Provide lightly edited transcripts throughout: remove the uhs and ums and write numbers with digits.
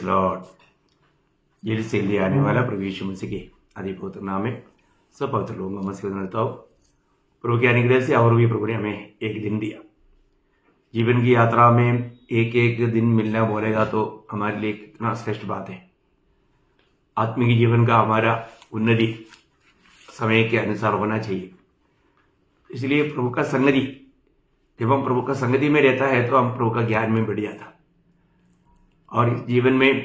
Lord jail से लिए आने वाला प्रभु यीशु मसीह के अधिपवित्र नाम में सब पवित्र लोगों को मसीह करता हूँ। प्रभु के अनुग्रह से और भी प्रभु ने हमें एक दिन दिया। जीवन की यात्रा में एक एक दिन मिलना बोलेगा तो हमारे लिए कितना श्रेष्ठ बात है। आत्मिक जीवन का हमारा उन्नति समय के अनुसार होना चाहिए। इसलिए प्रभु का संगति, जब हम प्रभु का संगति में रहता है तो हम प्रभु का ज्ञान में बढ़ जाता। और इस जीवन में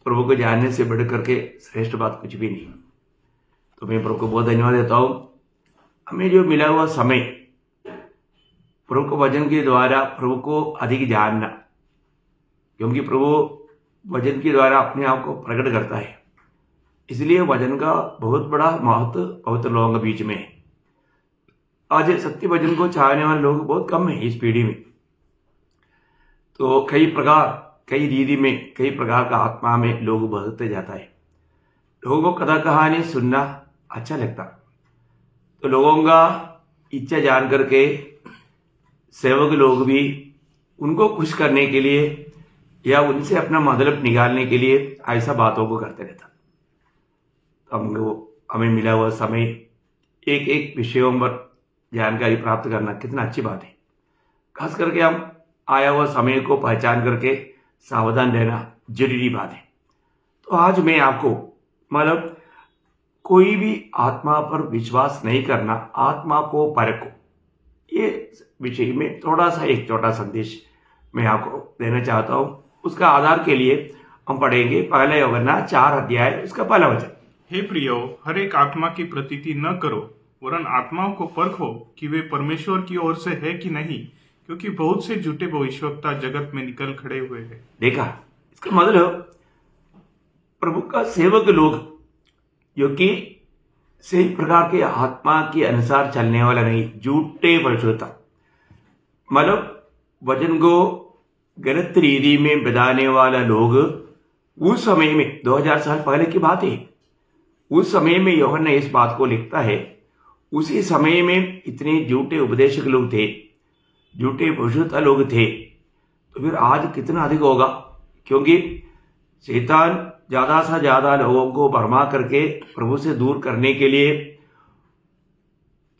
प्रभु को जानने से बढ़ करके श्रेष्ठ बात कुछ भी नहीं। तो मैं प्रभु को बहुत धन्यवाद देता हूँ। हमें जो मिला हुआ समय प्रभु को वचन के द्वारा प्रभु को अधिक जानना, क्योंकि प्रभु वचन के द्वारा अपने आप को प्रकट करता है। इसलिए वचन का बहुत बड़ा महत्व पवित्र लोगों के बीच में है। आज सत्य वचन को चाहने वाले लोग बहुत कम है इस पीढ़ी में। तो कई प्रकार, कई रीति में, कई प्रकार का आत्मा में लोग बदलते जाता है। लोगों को कथा कहानी सुनना अच्छा लगता, तो लोगों का इच्छा जान करके सेवक लोग भी उनको खुश करने के लिए या उनसे अपना मतलब निकालने के लिए ऐसा बातों को करते रहता। तो हमें मिला हुआ समय एक एक विषयों पर जानकारी प्राप्त करना कितना अच्छी बात है। खास करके हम आया हुआ समय को पहचान करके सावधान रहना जरूरी बात है। तो आज मैं आपको मतलब कोई भी आत्मा पर विश्वास नहीं करना, आत्मा को परखो, ये विषय में थोड़ा सा एक छोटा संदेश मैं आपको देना चाहता हूँ। उसका आधार के लिए हम पढ़ेंगे पहला यूहन्ना 4 अध्याय उसका पहला वचन। हे प्रियो, हर एक आत्मा की प्रतीति न करो, वरन आत्माओं को परखो कि वे परमेश्वर की ओर से है कि नहीं, क्योंकि बहुत से झूठे भविष्यवक्ता जगत में निकल खड़े हुए हैं। देखा, इसका मतलब प्रभु का सेवक लोग जो कि सही प्रकार के आत्मा के अनुसार चलने वाला नहीं, झूठे भविष्यवक्ता, मतलब वचन को गलत रीति में बताने वाला लोग उस समय में 2000 साल पहले की बात है। उस समय में यूहन्ना इस बात को लिखता है। उसी समय में इतने झूठे उपदेशक लोग थे, झूठे भविष्यवक्ता लोग थे, तो फिर आज कितना अधिक होगा। क्योंकि शैतान ज्यादा से ज्यादा लोगों को भरमा करके प्रभु से दूर करने के लिए,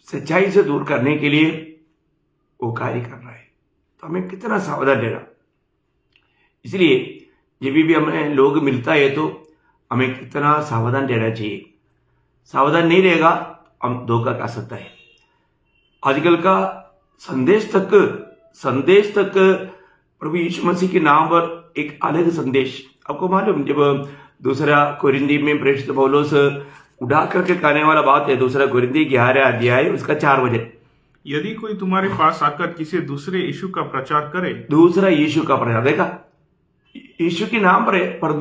सच्चाई से दूर करने के लिए वो कार्य कर रहा है। तो हमें कितना सावधान रहना। इसलिए जब भी हमें लोग मिलता है तो हमें कितना सावधान रहना चाहिए। सावधान नहीं रहेगा हम धोखा खा सकता है। आजकल का संदेश तक प्रभु यीशु मसीह के नाम पर एक अलग संदेश। आपको मालूम, जब दूसरा कोरिन्थी में प्रेरित पौलुस उड़ा करके कहने वाला बात है, दूसरा कोरिन्थी 11 अध्याय उसका 4 वचन। यदि कोई तुम्हारे पास आकर किसी दूसरे यीशु का प्रचार करे, दूसरा यीशु का प्रचार, देखा, यीशु के नाम पर है पर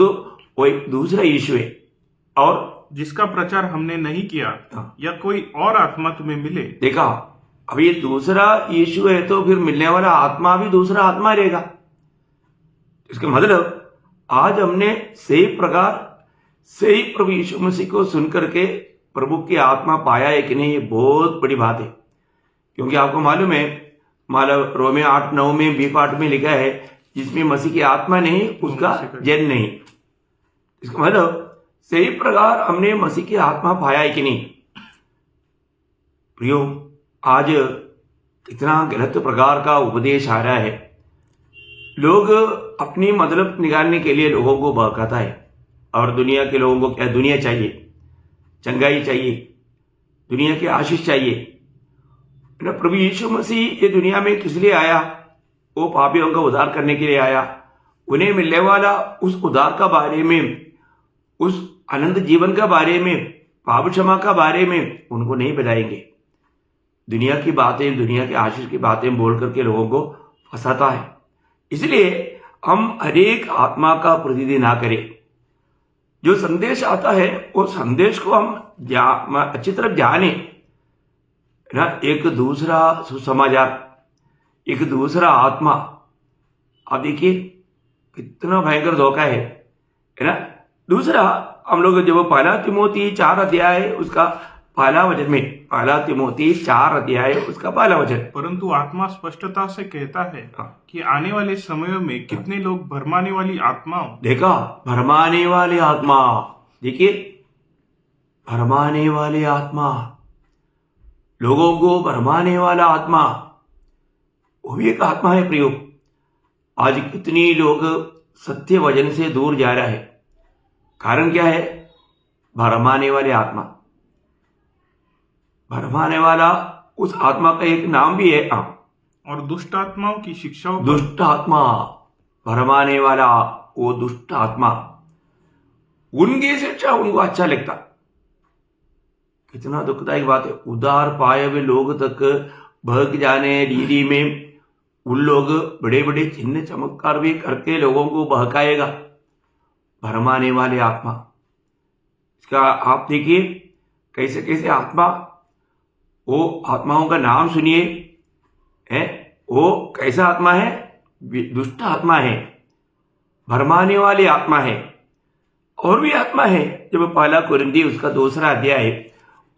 वही दूसरा यीशु है, और जिसका प्रचार हमने नहीं किया, या कोई और आत्मा तुम्हें मिले। देखा, अब ये दूसरा यीशु है तो फिर मिलने वाला आत्मा भी दूसरा आत्मा रहेगा। इसका मतलब आज हमने सही प्रकार सही प्रभु यीशु मसीह को सुन करके प्रभु की आत्मा पाया है कि नहीं, ये बहुत बड़ी बात है। क्योंकि आपको मालूम है, मतलब रोमे 8-9 में बी पाठ में लिखा है, जिसमें मसीह की आत्मा नहीं उसका जन नहीं। इसका मतलब सही प्रकार हमने मसीह की आत्मा पाया है कि नहीं। प्रियो, आज कितना गलत प्रकार का उपदेश आ रहा है। लोग अपनी मतलब निकालने के लिए लोगों को बहकाता है। और दुनिया के लोगों को क्या दुनिया चाहिए, चंगाई चाहिए, दुनिया की आशीष चाहिए। प्रभु यीशु मसीह ये दुनिया में किस लिए आया? वो पापियों का उद्धार करने के लिए आया। उन्हें मिलने वाला उस उद्धार का बारे में, उस अनंत जीवन का बारे में, पाप क्षमा का बारे में उनको नहीं बताएंगे। दुनिया की बातें, दुनिया के आशीष की बातें बोल करके लोगों को फंसाता है। इसलिए हम हरेक आत्मा का प्रतिनिधि ना करें। जो संदेश आता है वो संदेश को हम अच्छी तरह जाने ना। एक दूसरा सुसमाचार, एक दूसरा आत्मा, आप देखिए कितना भयंकर धोखा है ना। दूसरा हम लोग जब 1 तिमोथी 4 अध्याय उसका पहला वचन में, पहला तिमोथी 4 अध्याय उसका पहला वचन। परंतु आत्मा स्पष्टता से कहता है हाँ। कि आने वाले समयों में कितने लोग भरमाने वाली आत्माओं, देखा, भरमाने वाली आत्मा, देखिए भरमाने वाली आत्मा, लोगों को भरमाने वाला आत्मा, वो भी एक आत्मा है प्रियो। आज कितनी लोग सत्य वचन से दूर जा रहा है, कारण क्या है? भरमाने वाली आत्मा। भरमाने वाला, उस आत्मा का एक नाम भी है। और दुष्ट आत्माओं की शिक्षाओं पर दुष्ट आत्मा, भरमाने वाला, वो दुष्ट आत्मा, उनकी शिक्षा उनको अच्छा लगता। कितना दुखदायक बात है। उदार पाए हुए लोग तक भग जाने रीति में उन लोग बड़े बड़े चिन्ह चमत्कार भी करके लोगों को बहकाएगा। भरमाने वाले आत्मा, इसका आप देखिए कैसे कैसे आत्मा, वो आत्माओं का नाम सुनिए, है वो कैसा आत्मा है? दुष्ट आत्मा है, भरमाने वाली आत्मा है। और भी आत्मा है, जब पहला कुरिन्थी उसका 2 अध्याय है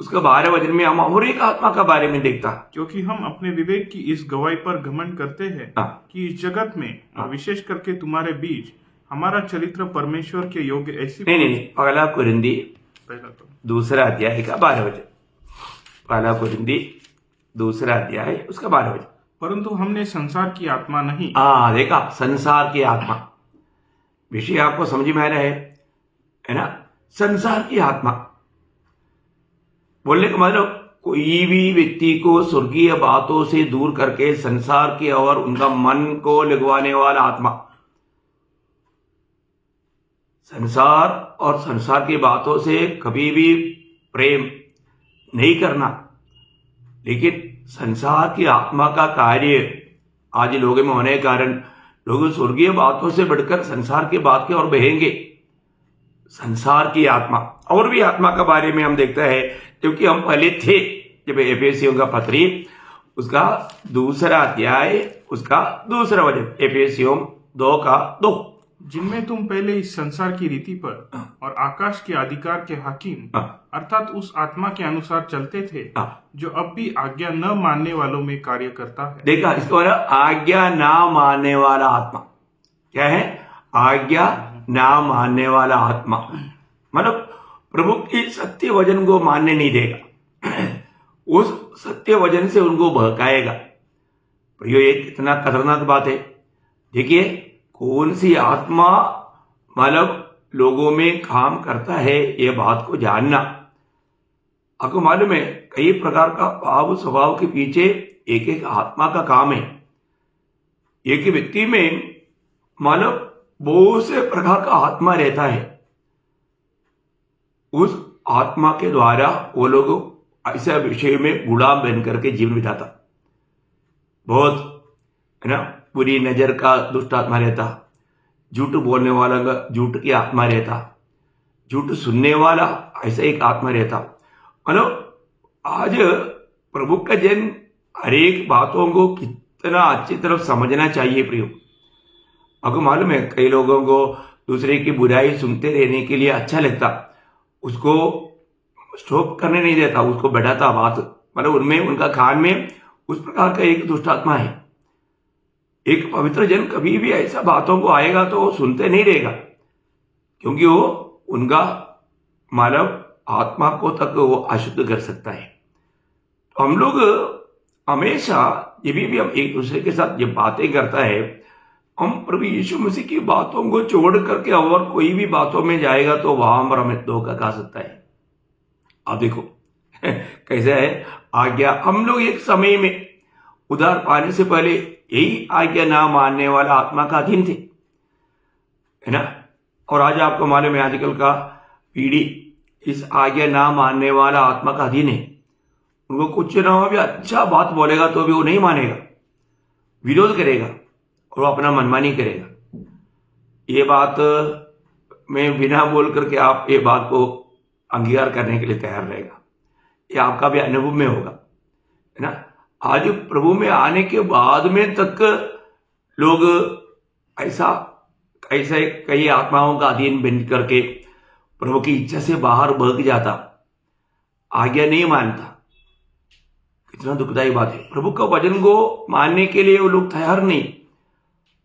उसका 12 वचन में हम और एक आत्मा का बारे में देखता। क्योंकि हम अपने विवेक की इस गवाही पर घमंड करते हैं कि इस जगत में और विशेष करके तुम्हारे बीच हमारा चरित्र परमेश्वर के योग्य ऐसी नहीं, पहला कुरिन्थी पहला तो 2 अध्याय का 12 वचन, पहला कुरिन्थी 2 अध्याय उसका 12 वचन। परंतु हमने संसार की आत्मा नहीं। देखा, संसार की आत्मा, विषय आपको समझ में आ रहा है ना? संसार की आत्मा बोलने का मतलब कोई भी व्यक्ति को स्वर्गीय बातों से दूर करके संसार की और उनका मन को लगवाने वाला आत्मा। संसार और संसार की बातों से कभी भी प्रेम नहीं करना, लेकिन संसार की आत्मा का कार्य आज लोगों में होने के कारण लोग स्वर्गीय बातों से बढ़कर संसार की बात की ओर बहेंगे। संसार की आत्मा, और भी आत्मा का बारे में हम देखते हैं, क्योंकि हम पहले थे जब एफेसियों का पत्री उसका 2 अध्याय उसका 2 वचन, एफेसियों 2:2, जिनमें तुम पहले इस संसार की रीति पर और आकाश के अधिकार के हाकिम अर्थात उस आत्मा के अनुसार चलते थे जो अब भी आज्ञा न मानने वालों में कार्य करता है। देखा, इसको मतलब आज्ञा ना मानने वाला आत्मा क्या है? आज्ञा ना मानने वाला आत्मा, मतलब प्रभु की सत्य वचन को मानने नहीं देगा, उस सत्य वचन से उनको बहकाएगा। प्रियो, ये कितना खतरनाक बात है। देखिए, कौन सी आत्मा मतलब लोगों में काम करता है, ये बात को जानना। आपको मालूम है, कई प्रकार का भाव स्वभाव के पीछे एक एक आत्मा का काम है। एक ही व्यक्ति में मतलब बहुत से प्रकार का आत्मा रहता है। उस आत्मा के द्वारा वो लोग ऐसा विषय में गुलाम बन करके जीवन बिताता। बहुत है ना, बुरी नजर का दुष्ट आत्मा रहता, झूठ बोलने वाला का झूठ की आत्मा रहता, झूठ सुनने वाला ऐसा एक आत्मा रहता। मतलब आज प्रभु का जन हर एक बातों को कितना अच्छी तरफ समझना चाहिए। प्रियो, आपको मालूम है, कई लोगों को दूसरे की बुराई सुनते रहने के लिए अच्छा लगता, उसको स्टॉप करने नहीं देता, उसको बढ़ाता बात, मतलब उनमें उनका खान में उस प्रकार का एक दुष्ट आत्मा है। एक पवित्र जन कभी भी ऐसा बातों को आएगा तो वो सुनते नहीं रहेगा, क्योंकि वो उनका मानव आत्मा को तक वो अशुद्ध कर सकता है। तो हम लोग हमेशा जब भी हम एक दूसरे के साथ ये बातें करता है, हम प्रभु यीशु मसीह की बातों को छोड़ करके और कोई भी बातों में जाएगा तो वहां पर हमें धोखा खा सकता है। आप देखो कैसा है आज्ञा। हम लोग एक समय में उधार पाने से पहले यही आज्ञा ना मानने वाला आत्मा का अधीन थे, है ना। और आज आपको मालूम है, आजकल का पीढ़ी इस आज्ञा ना मानने वाला आत्मा का अधीन है। उनको कुछ ना हो भी अच्छा बात बोलेगा तो भी वो नहीं मानेगा, विरोध करेगा और वो अपना मनमानी करेगा। ये बात मैं बिना बोल करके आप ये बात को अंगीकार करने के लिए तैयार रहेगा, ये आपका भी अनुभव में होगा, है ना। आज प्रभु में आने के बाद में तक लोग ऐसा कई आत्माओं का अधीन बन करके प्रभु की इच्छा से बाहर भाग जाता। आज्ञा नहीं मानता। कितना दुखदायी बात है। प्रभु का वचन को मानने के लिए वो लोग तैयार नहीं।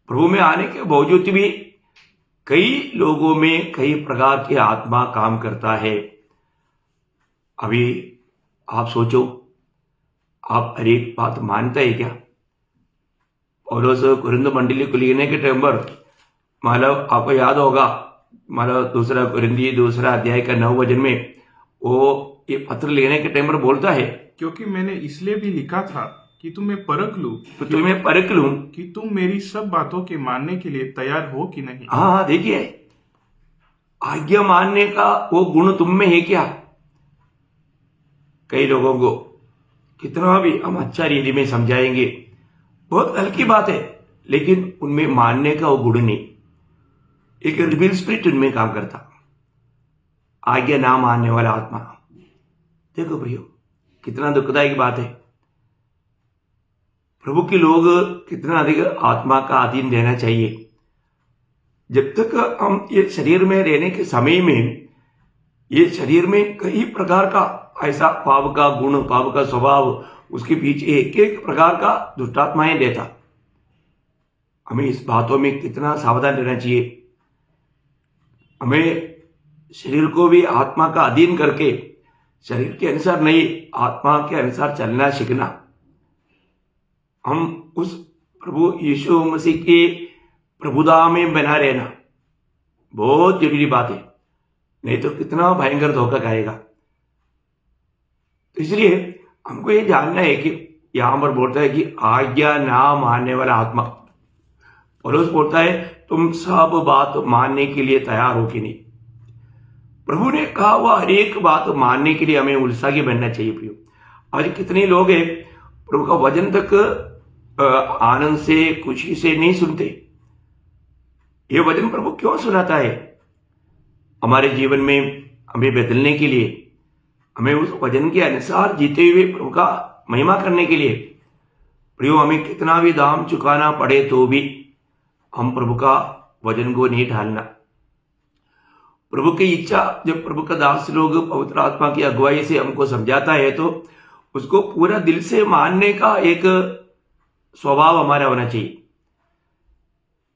प्रभु में आने के बावजूद भी कई लोगों में कई प्रकार की आत्मा काम करता है। अभी आप सोचो, आप हर एक बात मानता है क्या? पौलुस कुरिन्थ मंडली को लिखने के टाइम पर मतलब आपको याद होगा, मतलब दूसरा कुरिन्थी दूसरा अध्याय का 9 वचन में वो ये पत्र लेने के टाइम पर बोलता है, क्योंकि मैंने इसलिए भी लिखा था कि तुम्हें परख लूं, तो तुम्हें परख लूं कि तुम मेरी सब बातों के मानने के लिए तैयार हो कि नहीं। हाँ, देखिए आज्ञा मानने का वो गुण तुम में है क्या? कई लोगों को कितना भी हम अच्छा रीति में समझाएंगे, बहुत हल्की बात है, लेकिन उनमें मानने का वो गुण नहीं। एक रिबेल स्पिरिट उनमें काम करता, आज्ञा ना मानने वाला आत्मा। देखो प्रियो, कितना दुखदायक बात है। प्रभु के लोग कितना अधिक आत्मा का अधीन रहना चाहिए। जब तक हम ये शरीर में रहने के समय में ये शरीर में कई प्रकार का ऐसा पाप का गुण, पाप का स्वभाव, उसके पीछे एक एक प्रकार का दुष्टात्माएं देता। हमें इस बातों में कितना सावधान रहना चाहिए। हमें शरीर को भी आत्मा का अधीन करके शरीर के अनुसार नहीं, आत्मा के अनुसार चलना सीखना। हम उस प्रभु यीशु मसीह के प्रभुता में बना रहना बहुत जरूरी बात है, नहीं तो कितना भयंकर धोखा खाएगा। तो इसलिए हमको ये जानना है कि यहां पर बोलता है कि आज्ञा ना मानने वाला आत्मा। पौलुस बोलता है तुम सब बात मानने के लिए तैयार हो कि नहीं। प्रभु ने कहा हुआ हर एक बात मानने के लिए हमें उत्साही बनना चाहिए। प्रियो, आज कितने लोग हैं प्रभु का वचन तक आनंद से खुशी से नहीं सुनते। ये वचन प्रभु क्यों सुनाता है? हमारे जीवन में हमें बदलने के लिए, हमें उस वचन के अनुसार जीते हुए प्रभु का महिमा करने के लिए। प्रियो, हमें कितना भी दाम चुकाना पड़े तो भी हम प्रभु का वचन को नहीं ढालना। प्रभु की इच्छा, जब प्रभु का दास लोग पवित्र आत्मा की अगुवाई से हमको समझाता है तो उसको पूरा दिल से मानने का एक स्वभाव हमारा होना चाहिए।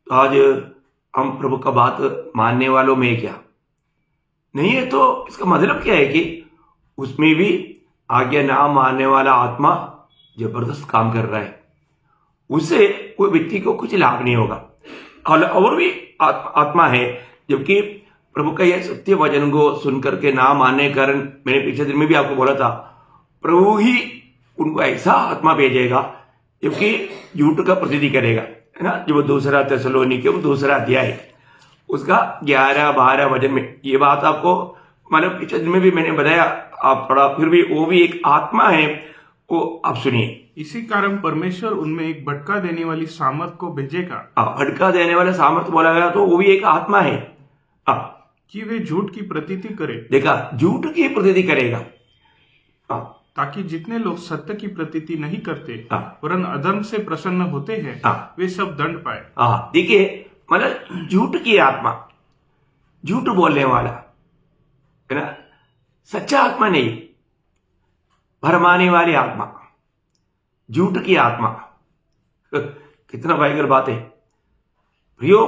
तो आज हम प्रभु का बात मानने वालों में क्या नहीं है, तो इसका मतलब क्या है कि उसमें भी आज्ञा ना मानने वाला आत्मा जबरदस्त काम कर रहा है। उससे कोई व्यक्ति को कुछ लाभ नहीं होगा। और भी आत्मा है, जबकि प्रभु का यह सत्य वचन को सुनकर के ना मानने के कारण, मैंने पिछले दिन में भी आपको बोला था, प्रभु ही उनको ऐसा आत्मा भेजेगा जबकि झूठ का प्रतीति करेगा, है ना। जब दूसरा थिस्सलुनीके दूसरा अध्याय उसका 11-12 वचन में ये बात आपको मतलब पिछले दिन में भी मैंने बताया, आप थोड़ा फिर भी वो भी एक आत्मा है, वो आप सुनिए। इसी कारण परमेश्वर उनमें एक भटका देने वाली सामर्थ को भेजेगा। भटका देने वाला सामर्थ बोला गया तो वो भी एक आत्मा है कि वे झूठ की प्रतीति करे। देखा, झूठ की प्रतीति करेगा, ताकि जितने लोग सत्य की प्रतीति नहीं करते वरन अधर्म से प्रसन्न होते हैं वे सब दंड पाए। देखिए, मतलब झूठ की आत्मा, झूठ बोलने वाला, है ना, सच्चा आत्मा नहीं, भरमाने वाली आत्मा, झूठ की आत्मा। कितना भयंकर बात है प्रियो।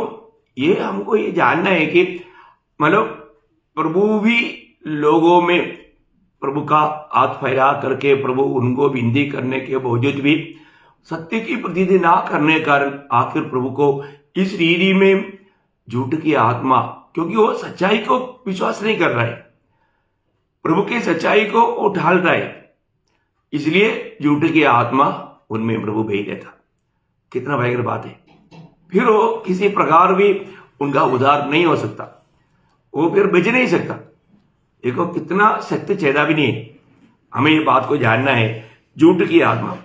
ये हमको ये जानना है कि मतलब प्रभु भी लोगों में प्रभु का हाथ फैला करके प्रभु उनको विनती करने के बावजूद भी सत्य की प्रतीति ना करने के कारण आखिर प्रभु को इस रीति में झूठ की आत्मा, क्योंकि वो सच्चाई को विश्वास नहीं कर रहा है, प्रभु की सच्चाई को वो ढाल रहा है, इसलिए झूठ की आत्मा उनमें प्रभु भेज देता। कितना भयंकर बात है। फिर वो किसी प्रकार भी उनका उद्धार नहीं हो सकता, वो फिर बच नहीं सकता। देखो कितना सत्य चेदा भी नहीं है। हमें ये बात को जानना है, झूठ की आत्मा।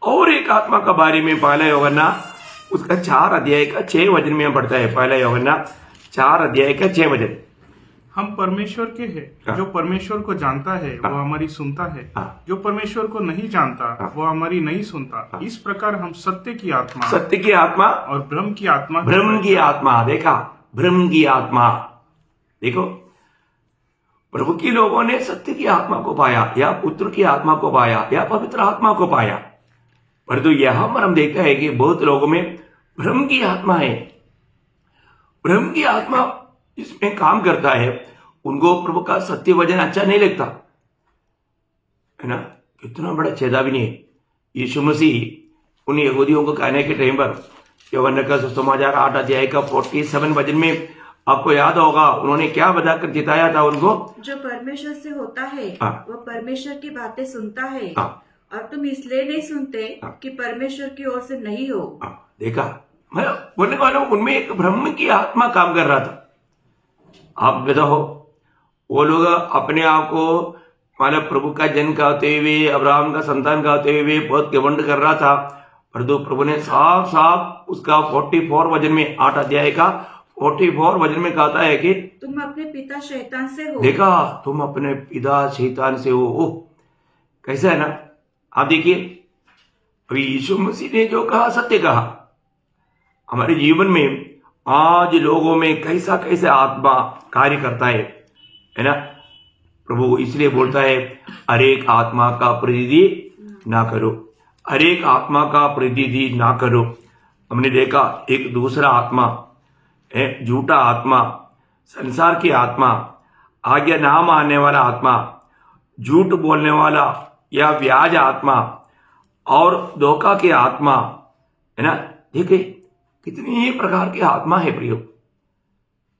और एक आत्मा का बारे में पहला यूहन्ना उसका 4 अध्याय का 6 वचन में पढ़ता है। पहला यूहन्ना 4 अध्याय का 6 वचन। हम परमेश्वर के हैं, जो परमेश्वर को जानता है वो हमारी सुनता है, जो परमेश्वर को नहीं जानता वो हमारी नहीं सुनता। इस प्रकार हम सत्य की आत्मा और भ्रम की आत्मा देखा, भ्रम की आत्मा। देखो, प्रभु की लोगों ने सत्य की आत्मा को पाया या पुत्र की आत्मा को पाया या पवित्र आत्मा को पाया, परंतु यहां पर हम देखते हैं कि बहुत लोगों में भ्रम की आत्मा है। भ्रम की आत्मा इसमें काम करता है, उनको प्रभु का सत्य वचन अच्छा नहीं लगता है ना। कितना बड़ा चेतावनी है। यीशु मसीह उन यहूदियों को कहने के टाइम पर यूहन्ना का सुसमाचार 8 अध्याय का 47 वचन में आपको याद होगा उन्होंने क्या बताकर जिताया था उनको, जो परमेश्वर से होता है वह परमेश्वर की बातें सुनता है, और तुम इसलिए नहीं सुनते कि परमेश्वर की ओर से नहीं हो। देखा, मैं बोलने वाला हूं, उनमें एक ब्रह्म की आत्मा काम कर रहा था। आप बताओ, वो लोग अपने आप को मतलब प्रभु का जन कहते हुए, अब्राहम का संतान कहते हुए बहुत घमंड कर रहा था, परंतु प्रभु ने साफ साफ उसका 44 वचन में 8 अध्याय का 44 वचन में कहता है कि तुम अपने पिता शैतान से हो। देखा, तुम अपने पिता शैतान से हो। ओह, कैसा है ना। आप देखिए, अभी यीशु मसीह ने जो कहा सत्य कहा। हमारे जीवन में आज लोगों में कैसा कैसे आत्मा कार्य करता है ना। प्रभु इसलिए बोलता है, हरेक आत्मा का प्रतिनिधि ना करो, हरेक आत्मा का प्रतिनिधि ना करो। हमने देखा एक दूसरा आत्मा है, झूठा आत्मा, संसार की आत्मा, आज्ञा ना मानने वाला आत्मा, झूठ बोलने वाला या व्याज आत्मा और धोखा की आत्मा है ना। देखिए कितनी ही प्रकार की आत्मा है प्रियो,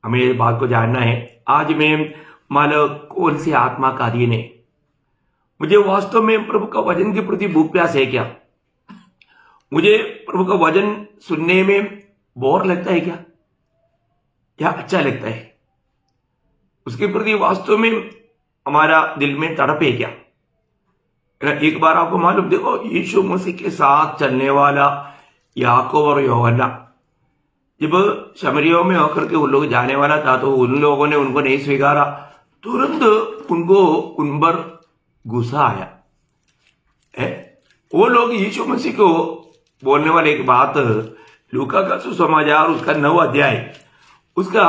हमें इस बात को जानना है। आज मैं मानो कौन सी आत्मा का अधीन है, मुझे वास्तव में प्रभु का वचन के प्रति भूख प्यास है क्या, मुझे प्रभु का वचन सुनने में बोर लगता है क्या या अच्छा लगता है, उसके प्रति वास्तव में हमारा दिल में तड़प है क्या। एक बार आपको मालूम, देखो यीशु मसीह के साथ चलने वाला याकूब और यूहन्ना जब शमरियों में होकर के उन लोग जाने वाला था तो उन लोगों ने उनको नहीं स्वीकारा, तुरंत उनको उन पर गुस्सा आया है। वो लोग यीशु मसीह को बोलने वाले एक बात, लूका का सुसमाचार उसका 9 अध्याय उसका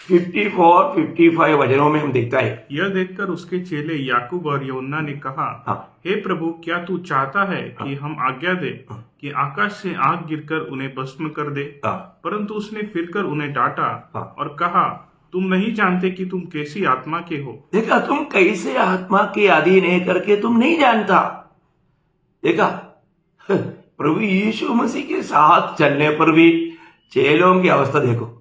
54-55 वचनों में हम देखता है। यह देखकर उसके चेले याकूब और यूहन्ना ने कहा, हे प्रभु, क्या तू चाहता है कि हम आज्ञा दे कि आकाश से आग गिरकर उन्हें भस्म कर दे? परंतु उसने फिरकर उन्हें डांटा और कहा, तुम नहीं जानते कि तुम कैसी आत्मा के हो। देखा, तुम कैसे आत्मा के अधीन है करके तुम नहीं जानता। देखा, प्रभु यीशु मसीह के साथ चलने पर भी चेलों की अवस्था देखो।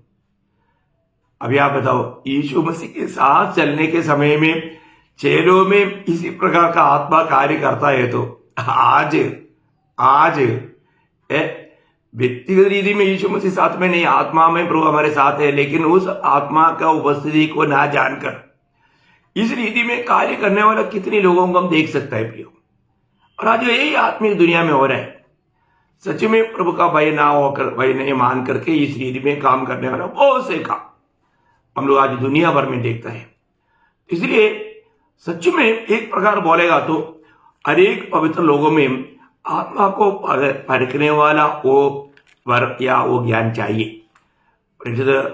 अभी आप बताओ, यीशु मसीह के साथ चलने के समय में चेलों में इसी प्रकार का आत्मा कार्य करता है, तो आज व्यक्तिगत रीति में यीशु मसीह साथ में नहीं, आत्मा में प्रभु हमारे साथ है, लेकिन उस आत्मा का उपस्थिति को ना जानकर इस रीति में कार्य करने वाला कितने लोगों को हम देख सकते हैं प्रियो। और आज यही आत्मिक दुनिया में हो रहा है। सच में प्रभु का भय ना होकर, भय नहीं मान करके इस रीति में काम करने वाला बहुत से काम हम लोग आज दुनिया भर में देखता है। इसलिए सच में एक प्रकार बोलेगा तो हर एक पवित्र लोगों में आत्मा को परखने वाला वो वर या वो ज्ञान चाहिए।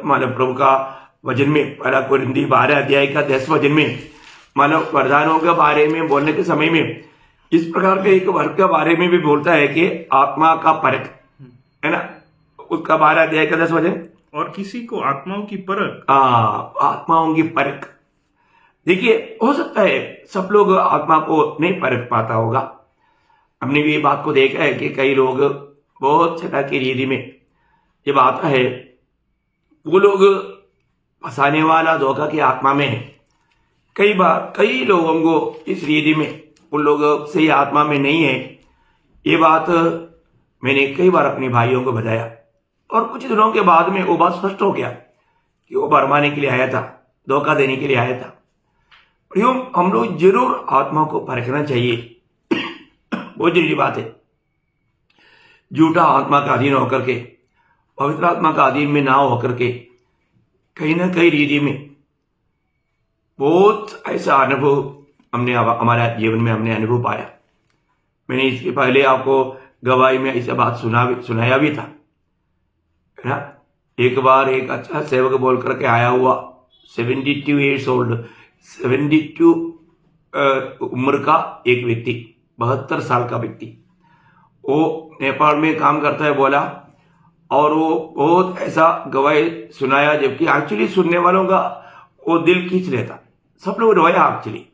मानव प्रभु का वचन में 1 कोरिन्थी 12 अध्याय का 10 वचन में मानव वरदानों के बारे में बोलने के समय में इस प्रकार के एक वर्ग के बारे में भी बोलता है कि आत्मा का परख है ना, उसका 12 अध्याय का 10 वचन। और किसी को आत्माओं की परख, आत्माओं की परख। देखिए, हो सकता है सब लोग आत्मा को नहीं परख पाता होगा। हमने भी ये बात को देखा है कि कई लोग बहुत छटा की रीति में जब आता है, वो लोग फंसाने वाला धोखा की आत्मा में है। कई बार कई लोगों को इस रीति में उन लोगों से आत्मा में नहीं है। ये बात मैंने कई बार अपने भाइयों को बताया और कुछ दिनों के बाद में वो बात स्पष्ट हो गया कि वो भरमाने के लिए आया था, धोखा देने के लिए आया था। हम लोग जरूर आत्मा को परखना चाहिए, बहुत जरूरी बात है। झूठा आत्मा का अधीन होकर के, पवित्र आत्मा का अधीन में ना होकर के कहीं ना कहीं रीति में बहुत ऐसा अनुभव हमने हमारा जीवन में हमने अनुभव पाया। मैंने इसके पहले आपको गवाही में ऐसा बात सुनाया भी था, है ना। एक बार एक अच्छा सेवक बोल करके आया हुआ 72 ईयर्स ओल्ड 72 उम्र का एक व्यक्ति, 72 साल का व्यक्ति, वो नेपाल में काम करता है बोला, और वो बहुत ऐसा गवाही सुनाया, जबकि एक्चुअली सुनने वालों का वो दिल खींच लेता, सब लोग रोया एक्चुअली।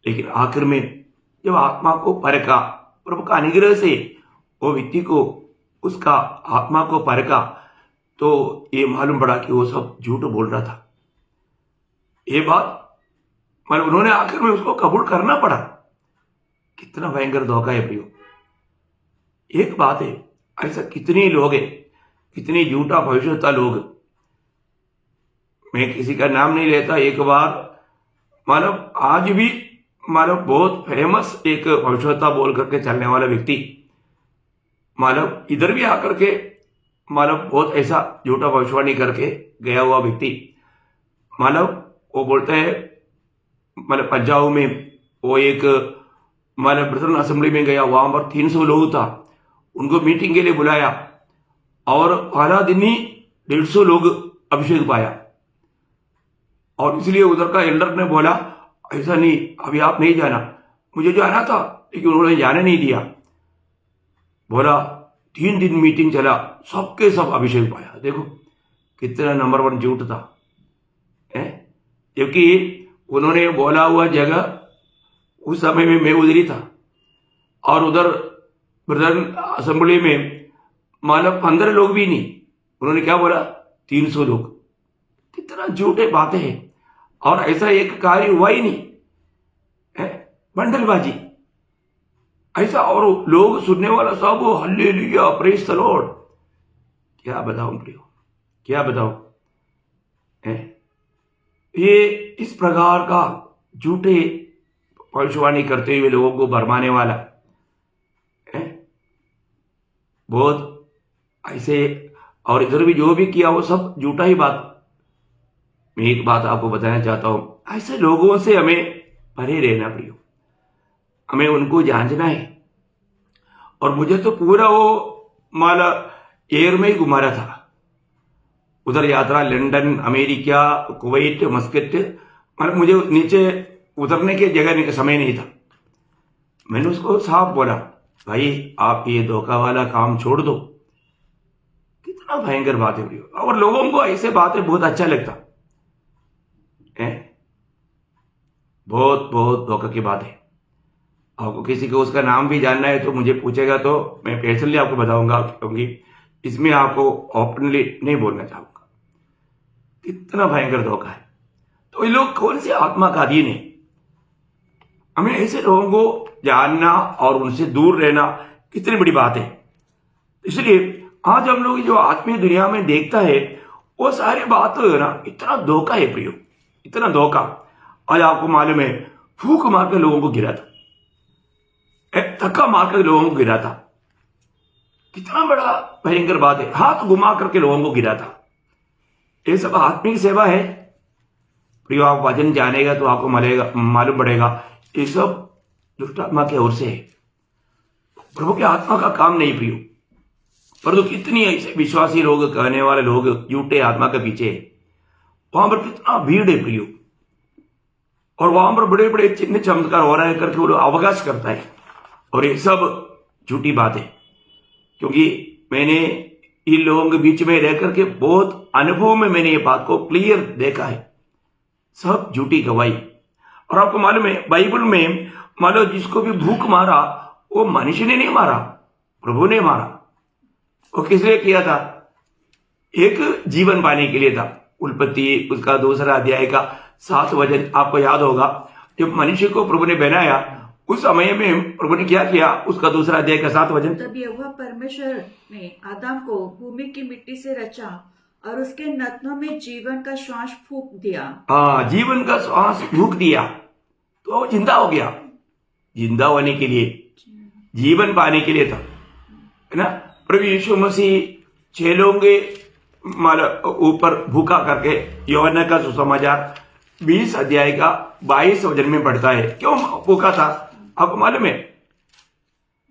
लेकिन आखिर में जब आत्मा को परखा, प्रभु का अनुग्रह से वो व्यक्ति को उसका आत्मा को परखा, तो ये मालूम पड़ा कि वो सब झूठ बोल रहा था। ये बात मतलब उन्होंने आखिर में उसको कबूल करना पड़ा। कितना भयंकर धोखा है प्रियो। एक बात है, ऐसा कितने लोग हैं, कितनी झूठा भविष्यता लोग, मैं किसी का नाम नहीं लेता। एक बार मतलब आज भी मतलब बहुत फेमस एक भविष्यता बोल करके चलने वाला व्यक्ति, मतलब इधर भी आकर के मतलब बहुत ऐसा झूठा भविष्यवाणी करके गया हुआ व्यक्ति, मतलब वो बोलते हैं मतलब पंजाब में वो एक मतलब ब्रदरन असेंबली में गया, वहां पर 300 लोग था, उनको मीटिंग के लिए बुलाया और पहला दिन ही 150 लोग अभिषेक पाया। और इसलिए उधर का एल्डर ने बोला ऐसा नहीं, अभी आप नहीं जाना, मुझे जाना था लेकिन उन्होंने जाने नहीं दिया। बोला 3 दिन मीटिंग चला, सबके सब अभिषेक पाया। देखो कितना नंबर 1 झूठ था, जबकि उन्होंने बोला हुआ जगह उस समय में मैं उधर ही था, और उधर ब्रदर असेंबली में मतलब 15 लोग भी नहीं, उन्होंने क्या बोला 300 लोग। कितना झूठे बातें हैं, और ऐसा एक कार्य हुआ ही नहीं है, बंडलबाजी ऐसा। और लोग सुनने वाला सब हालेलुया प्रेज द लॉर्ड। क्या बताऊं प्रियो, क्या बताऊं है? ये इस प्रकार का झूठे भविष्यवाणी करते हुए लोगों को भरमाने वाला है, बहुत ऐसे। और इधर भी जो भी किया वो सब झूठा ही बात। मैं एक बात आपको बताना चाहता हूं, ऐसे लोगों से हमें परे रहना प्रियो, हमें उनको जांचना है। और मुझे तो पूरा वो माला एयर में ही घुमा रहा था, उधर यात्रा लंदन, अमेरिका, कुवैत, मस्कट, मतलब मुझे नीचे उतरने की जगह समय नहीं था। मैंने उसको साफ बोला, भाई आप ये धोखा वाला काम छोड़ दो। कितना भयंकर बात है प्रियो। और लोगों को ऐसे बातें बहुत अच्छा लगता है, बहुत बहुत धोखा की बात है। आपको किसी को उसका नाम भी जानना है तो मुझे पूछेगा, तो मैं पर्सनली आपको बताऊंगा, क्योंकि इसमें आपको ओपनली नहीं बोलना चाहूंगा। कितना भयंकर धोखा है। तो ये लोग कौन से आत्मा का अधीन है? हमें ऐसे लोगों को जानना और उनसे दूर रहना कितनी बड़ी बात है। इसलिए आज हम लोग जो आत्मीय दुनिया में देखता है वो सारी बात ना इतना धोखा है प्रियो, इतना धोखा। आज आपको मालूम है, फूक मार के लोगों को गिरा था, एक धक्का मार कर लोगों को गिरा था। कितना बड़ा भयंकर बात है, हाथ घुमा करके लोगों को गिरा था। ये सब आत्मिक सेवा है प्रियो। आप वचन जानेगा तो आपको मालूम पड़ेगा, ये सब दुष्ट आत्मा की ओर से है, प्रभु की आत्मा का काम नहीं प्रियो। परंतु कितनी ऐसे विश्वासी लोग, कहने वाले लोग झूठे आत्मा के पीछे है, वहां पर कितना भीड़ है प्रियो। और वहां पर बड़े बड़े चिन्ह चमत्कार हो रहा है करके वो अवकाश करता है, और ये सब झूठी बात है। क्योंकि मैंने इन लोगों के बीच में रह करके बहुत अनुभव में मैंने ये बात को क्लियर देखा है, सब झूठी गवाही। और आपको मालूम है, बाइबल में मान लो जिसको भी भूख मारा वो मनुष्य ने नहीं मारा, प्रभु ने मारा। वो किस लिए किया था? एक जीवन पाने के लिए था। उत्पत्ति उसका 2 अध्याय का 7 वचन आपको याद होगा, जब मनुष्य को प्रभु ने बनाया उस समय में प्रभु ने क्या किया, उसका 2 अध्याय का 7 वचन। तब यहोवा परमेश्वर ने आदम को भूमि की मिट्टी से रचा और उसके नथनों में जीवन का श्वास फूंक दिया। हाँ, जीवन का श्वास फूंक दिया तो वो जिंदा हो गया। जिंदा होने के लिए, जीवन पाने के लिए था, है ना। प्रभु यीशु मसीह 6 लोगों के ऊपर भूखा करके यूहन्ना का सुसमाचार 20 अध्याय का 22 वचन में पढ़ता है। क्यों भूखा था आपको मालूम है?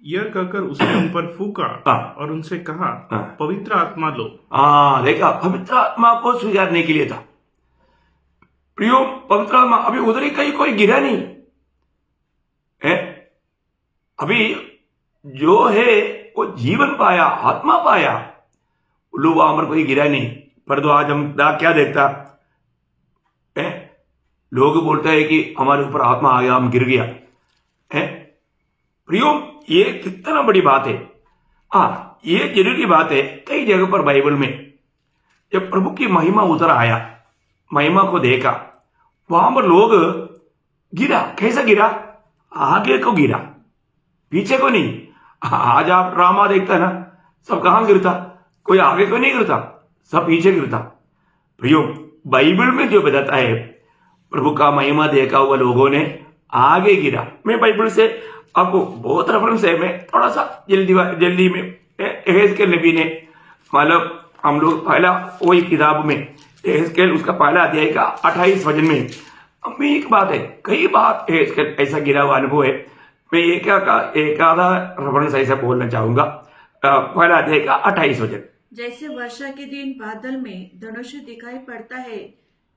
यह कहकर उसने उन पर फूका और उनसे कहा, पवित्र आत्मा लो। देखा, पवित्र आत्मा को स्वीकारने के लिए था। प्रियो पवित्र आत्मा अभी उधर ही कहीं कोई गिरा नहीं है। अभी जो है वो जीवन पाया, आत्मा पाया, उल्लू वहां पर कोई गिरा नहीं। पर तो आज हम क्या देखता है, लोग बोलते हैं कि हमारे ऊपर आत्मा आ गया, हम गिर गया है। प्रियो ये कितना बड़ी बात है। ये जरूरी बात है। कई जगह पर बाइबल में जब प्रभु की महिमा उतर आया, महिमा को देखा, वहां पर लोग गिरा। कैसा गिरा? आगे को गिरा, पीछे को नहीं। आज आप ड्रामा देखता है ना, सब कहां गिरता? कोई आगे को नहीं गिरता, सब पीछे गिरता। प्रियो बाइबल में जो बताता है, प्रभु का महिमा देखा हुआ लोगों ने आगे गिरा। मैं बाइबल से आपको बहुत रेफरेंस है, मैं थोड़ा सा जल्दी में यहेजकेल नबी ने, मतलब हम लोग पहला वही किताब में यहेजकेल उसका पहला अध्याय का 28 वचन में हमें एक बात है, कई बार यहेजकेल ऐसा गिरा हुआ अनुभव है। मैं एक आधा रेफरेंस ऐसा बोलना चाहूंगा। पहला अध्याय का 28 वचन, जैसे वर्षा के दिन बादल में धनुष दिखाई पड़ता है,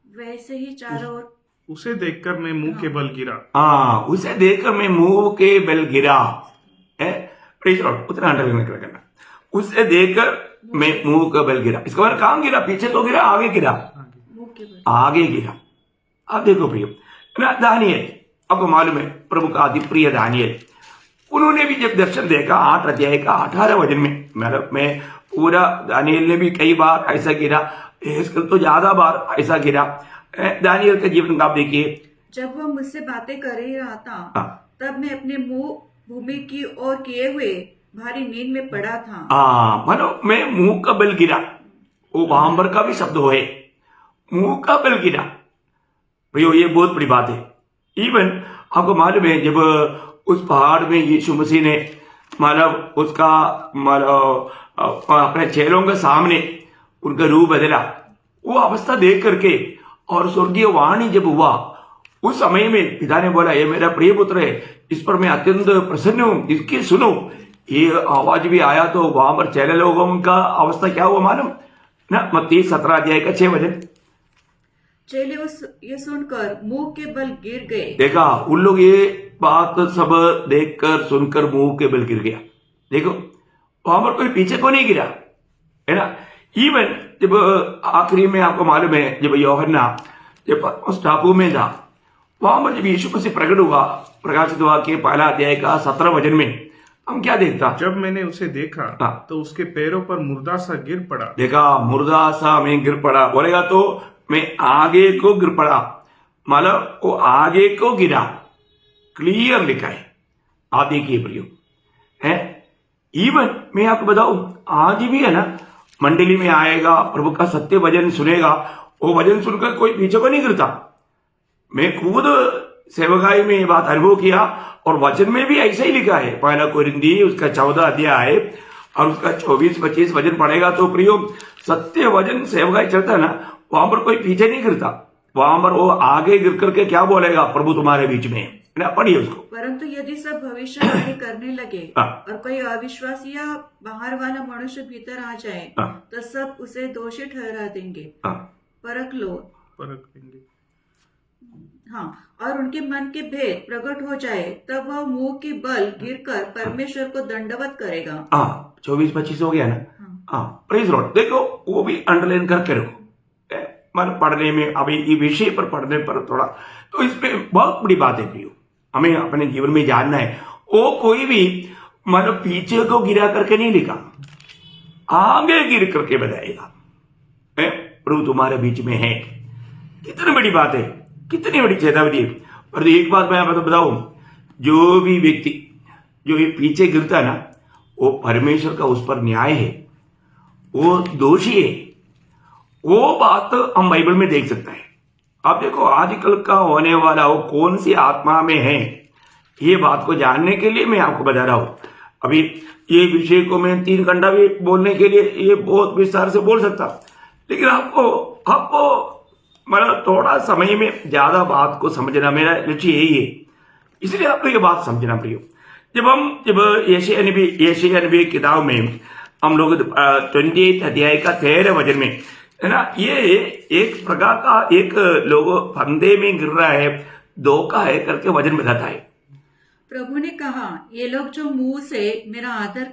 वैसे ही चारों ओर उसे देखकर मैं मुंह के बल गिरा। उसे देखकर मैं मुंह के बल गिरा। उतना अंडरलाइन करना, उसे देखकर मैं मुंह का बल गिरा। इसके बाद कहां गिरा? पीछे तो गिरा, आगे गिरा, मुंह के बल आगे गिरा। अब देखो प्रियो, दानियल, आपको मालूम है प्रभु का अति प्रिय दानियल, उन्होंने भी जब दर्शन देखा 8 अध्याय का 18 वचन में, मतलब मैं पूरा, दानियल ने भी कई बार ऐसा गिरा, यहेजकेल तो ज्यादा बार ऐसा गिरा। दानियल का जीवन का आप देखिए, जब वह मुझसे बातें कर ही रहा था, तब मैं अपने मुंह भूमि की ओर किए हुए भारी नींद में पड़ा था। मानो मैं मुंह का बल गिरा, वो वहां पर का भी शब्द है, मुंह का बल गिरा। भैया ये बहुत बड़ी बात है। इवन आपको मालूम है, जब उस पहाड़ में यीशु मसीह ने मतलब उसका अपने चेलों के सामने उनका रूप बदला, वो अवस्था देख करके और स्वर्गीय वाणी जब हुआ, उस समय में पिता ने बोला, ये मेरा प्रिय पुत्र है, इस पर मैं अत्यंत प्रसन्न हूं, इसकी सुनो। ये आवाज भी आया तो वहां पर चेले लोगों का अवस्था क्या हुआ मालूम ना? मत्ती 17 अध्याय का 6 वचन, चेले ये सुनकर मुंह के बल गिर गए। देखा, उन लोग ये बात सब देखकर सुनकर मुंह के बल गिर गया। देखो वहां पर कोई पीछे को नहीं गिरा, है ना। इवन जब आखिरी में आपको मालूम है, जब यूहन्ना जब उस टापू में था, वहां पर जब यीशु मसीह प्रकट हुआ, प्रकाशित हुआ के पहला अध्याय का 17 वचन में हम क्या देखता? जब मैंने उसे देखा तो उसके पैरों पर मुर्दा सा गिर पड़ा। देखा, मुर्दा सा मैं गिर पड़ा, बोलेगा तो मैं आगे को गिर पड़ा, मतलब वो आगे को गिरा। क्लियर लिखा है, आप देखिए प्रियो है। इवन मैं आपको बताऊं, आज भी है ना, मंडली में आएगा, प्रभु का सत्य वचन सुनेगा, वो वचन सुनकर कोई पीछे को नहीं गिरता। मैं खुद सेवकाई में ये बात अनुभव किया, और वचन में भी ऐसा ही लिखा है। पहला कोरिन्थी उसका 14 अध्याय और उसका 24-25 वचन पढ़ेगा तो प्रियो, सत्य वचन सेवकाई चलता है ना, वहां पर कोई पीछे नहीं गिरता, वहां पर वो आगे गिर करके क्या बोलेगा? प्रभु तुम्हारे बीच में है ना, पढ़िए उसको। परंतु यदि सब भविष्यवाणी करने लगे और कोई अविश्वासी या बाहर वाला मनुष्य भीतर आ जाए, तो सब उसे दोषी ठहरा देंगे। परख लेंगे। हाँ, और उनके मन के भेद प्रकट हो जाए, तब वह मुंह के बल गिरकर परमेश्वर को दंडवत करेगा। 24-25 हो गया ना। Praise Lord. देखो वो भी अंडरलाइन करके रखो, मन पढ़ने में, अभी ये विषय पर पढ़ने पर थोड़ा, तो इसमें बहुत बड़ी बात है प्रियो, हमें अपने जीवन में जानना है। वो कोई भी मतलब पीछे को गिरा करके नहीं लिखा, आगे गिर करके बताएगा प्रभु तुम्हारे बीच में है। कितनी बड़ी बात है, कितनी बड़ी चेतावनी है। पर एक बात मैं आपको बताऊं, जो भी व्यक्ति जो ये पीछे गिरता है ना, वो परमेश्वर का उस पर न्याय है, वो दोषी है। वो बात हम बाइबल में देख सकते हैं। आप देखो आजकल का होने वाला वो कौन सी आत्मा में है, ये बात को जानने के लिए मैं आपको बता रहा हूं। अभी ये विषय को मैं 3 घंटा भी बोलने के लिए ये बहुत विस्तार से बोल सकता, लेकिन आपको मतलब थोड़ा समय में ज्यादा बात को समझना मेरा लक्ष्य यही है। इसलिए आपको ये बात समझना प्रियो, जब यशायाह नबी किताब में हम लोग 28 अध्याय का 13 वचन में है ना। ये एक प्रकार का एक लोग फंदे में गिर रहा है, धोखा है करके वजन बताता है। प्रभु ने कहा, ये लोग जो मुंह से मेरा आदर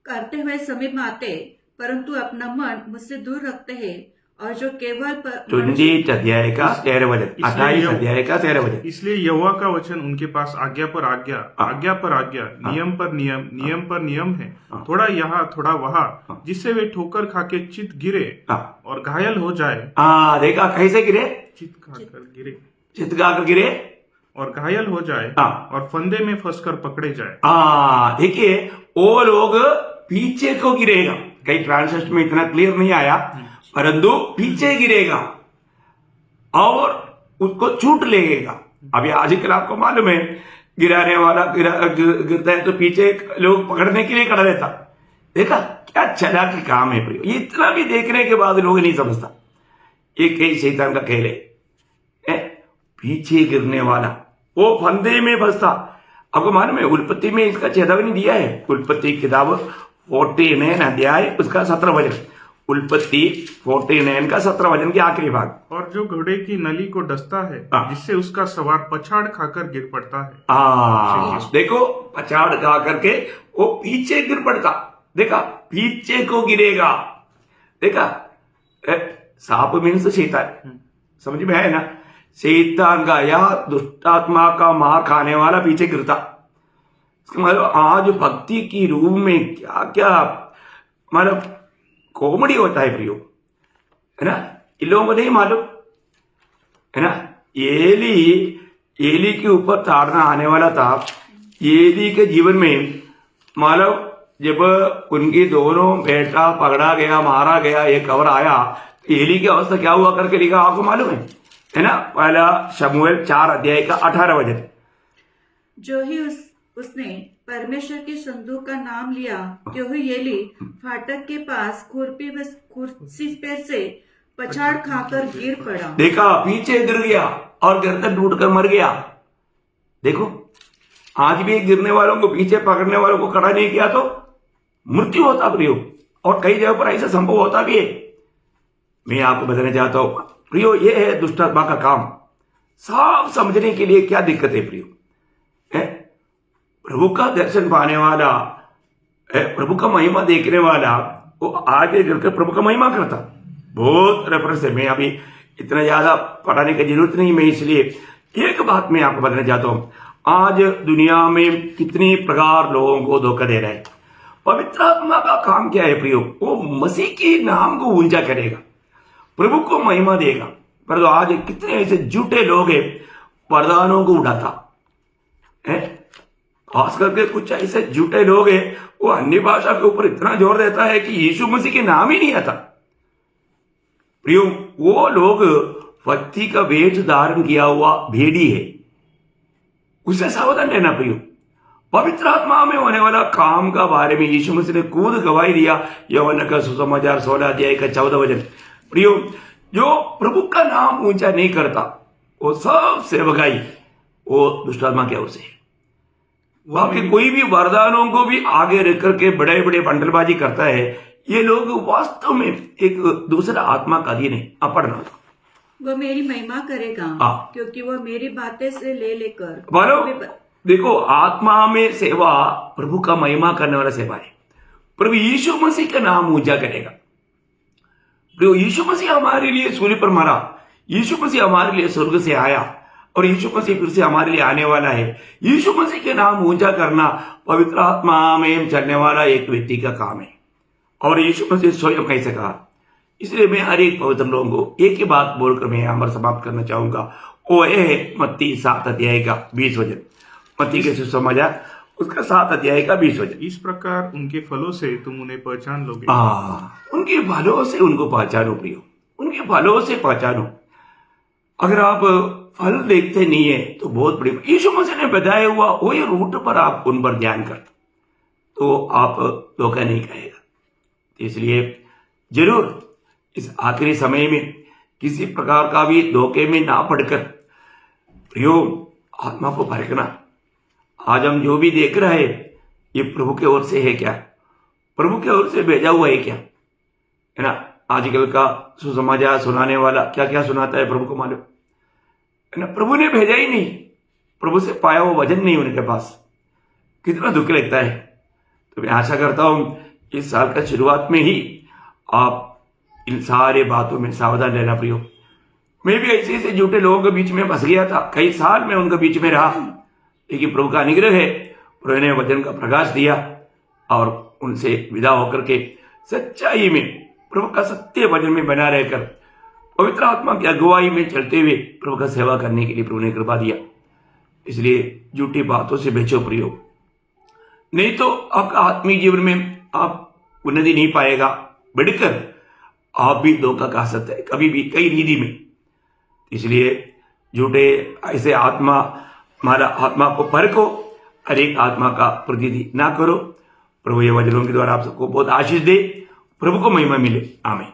करते हुए समीप आते, परंतु अपना मन मुझसे दूर रखते हैं, और जो केवल 28 अध्याय का 13 वचन, 28 अध्याय का 13 वचन। इसलिए यहोवा का वचन उनके पास आज्ञा पर आज्ञा, आज्ञा पर आज्ञा, नियम पर नियम, नियम पर नियम है, थोड़ा यहाँ थोड़ा वहाँ, जिससे वे ठोकर खाके चित गिरे और घायल हो जाए। देखा कैसे गिरे? चित खाकर गिरे, चित खाकर गिरे और घायल हो जाए और फंदे में फंसकर पकड़े जाए। देखिए, वो लोग पीछे को गिरेगा। कई ट्रांसलेशन में इतना क्लियर नहीं आया, परंतु पीछे गिरेगा और उसको छूट लेगा। अभी आजकल आपको मालूम है, गिराने वाला गिरता है तो पीछे लोग पकड़ने के लिए खड़ा रहता। देखा क्या चालाकी काम है प्रियो। ये इतना भी देखने के बाद लोग नहीं समझता, ये कई शैतान का खेल है। पीछे गिरने वाला वो फंदे में फंसता। आपको मालूम है, उत्पत्ति में इसका चेतावनी दिया है। उत्पत्ति किताब 49 अध्याय उसका 17 वचन, उत्पत्ति 49 का 17 वचन के आखिरी भाग। और जो घोड़े की नली को डसता है, जिससे उसका सवार पछाड़ खाकर गिर पड़ता है। देखो, पछाड़ खा करके वो पीछे गिर पड़ता। देखा, पीछे को गिरेगा। देखा, सांप मीन्स शैतान, समझ में है ना। शैतान का या दुष्टात्मा का मार खाने वाला पीछे गिरता। मतलब आज भक्ति की रूप में क्या क्या मतलब कॉमेडी होता है प्रियो, है ना। इन लोगों को नहीं मालूम, है ना। एली के ऊपर ताड़ना आने वाला था। एली के जीवन में मालूम, जब उनकी दोनों बेटा पकड़ा गया, मारा गया, एक खबर आया, एली की अवस्था क्या हुआ करके लिखा आपको मालूम है ना। पहला शमूएल 4 अध्याय का 18 वचन। जो ही उसने परमेश्वर के संदूक का नाम लिया, क्यों एली फाटक के पास कुर्सी पर से पछाड़ खाकर गिर पड़ा। देखा, पीछे गिर गया और गर्दन टूटकर मर गया। देखो, आज भी गिरने वालों को, पीछे पकड़ने वालों को खड़ा नहीं किया तो मृत्यु होता प्रियो, और कई जगह पर ऐसा संभव होता भी है। मैं आपको बताना चाहता हूं प्रियो, ये है दुष्टात्मा का काम। साफ समझने के लिए क्या दिक्कत है प्रियो, है प्रभु का दर्शन पाने वाला, प्रभु का महिमा देखने वाला, वो आगे गिरकर प्रभु का महिमा करता। बहुत रेफरेंस है, मैं अभी इतना ज्यादा पढ़ाने की जरूरत नहीं। मैं इसलिए एक बात मैं आपको बताना चाहता हूं, आज दुनिया में कितनी प्रकार लोगों को धोखा दे रहा है। पवित्र आत्मा का काम क्या है प्रियो? वो मसीह के नाम को ऊंचा करेगा, प्रभु को महिमा देगा। पर आज कितने ऐसे झूठे लोग हैं, वरदानों को उड़ाता है। खास करके कुछ ऐसे झूठे लोग हैं, वो अन्य भाषा के ऊपर इतना जोर देता है कि यीशु मसीह के नाम ही नहीं आता। प्रियो, वो लोग भक्ति का वेश धारण किया हुआ भेड़ी है, उससे सावधान रहना प्रियो। पवित्र आत्मा में होने वाला काम का बारे में यीशु मसीह ने खुद गवाही दिया, यूहन्ना का सुसमाचार 16 अध्याय का 14 वचन। प्रियो, जो प्रभु का नाम ऊंचा नहीं करता, वो सब सेवकाई वो दुष्टात्मा की ओर से। बाकी कोई भी वरदानों को भी आगे रख करके बड़े बड़े बंडलबाजी करता है। ये लोग वास्तव में एक दूसरा आत्मा का अधीन है। पढ़ना, वो मेरी महिमा करेगा, क्योंकि वो मेरी बातें से ले लेकर बोलो। देखो, आत्मा में सेवा प्रभु का महिमा करने वाला सेवा है। प्रभु यीशु मसीह का नाम ऊंचा करेगा। प्रभु यीशु मसीह हमारे लिए सूली पर मरा, यीशु मसीह हमारे लिए स्वर्ग से आया, और यीशु मसीह फिर से हमारे लिए आने वाला है। यीशु मसीह के नाम ऊंचा करना पवित्र आत्मा में चलने वाला एक व्यक्ति का काम है, और यीशु मसीह स्वयं कैसे कहा। इसलिए मैं हर एक पवित्र लोगों को एक ही बात बोलकर मैं यहाँ पर समाप्त करना चाहूंगा। वो ये है मत्ती 7 अध्याय का 20 वचन, मत्ती के सुसमाचार उसका 7 अध्याय का 20 वचन। इस प्रकार उनके फलों से तुम उन्हें पहचान लोगे। उनके फलों से उनको पहचानो प्रियो, उनके फलों से पहचानो। अगर आप फल देखते नहीं है तो बहुत बड़ी, यीशु मसीह ने बताया हुआ वो ये रूट पर आप उन पर ध्यान कर, तो आप धोखा नहीं खाएगा। इसलिए जरूर इस आखिरी समय में किसी प्रकार का भी धोखे में ना पड़कर प्रियो आत्मा को परखना। आज हम जो भी देख रहे हैं ये प्रभु के ओर से है क्या, प्रभु के ओर से भेजा हुआ है क्या, है ना। आजकल का सुसमाचार सुनाने वाला क्या क्या सुनाता है प्रभु को मालूम है ना। प्रभु ने भेजा ही नहीं, प्रभु से पाया वो वचन नहीं उनके पास, कितना दुख लगता है। तो मैं आशा करता हूं इस साल का शुरुआत में ही आप इन सारे बातों में सावधान रहना प्रियो। मैं भी ऐसे ऐसे झूठे लोगों के बीच में फंस गया था, कई साल में उनके बीच में रहा, लेकिन प्रभु का अनुग्रह है, प्रभु ने वचन का प्रकाश दिया और उनसे विदा होकर के सच्चाई में प्रभु का सत्य वचन में बना रहकर पवित्र आत्मा की अगुवाई में चलते हुए प्रभु का सेवा करने के लिए प्रभु ने कृपा दिया। इसलिए झूठी बातों से बचो प्रियो, नहीं तो आपका आत्मीय जीवन में आप उन्नति नहीं पाएगा, बढ़कर आप भी धोखा खा सकते हैं कभी भी कई रीति में। इसलिए झूठे ऐसे हमारा आत्मा को परखो, हर एक आत्मा का प्रतिनिधि ना करो। प्रभु ये वचनों के द्वारा आप सबको बहुत आशीष दे, प्रभु को महिमा मिले। आमीन।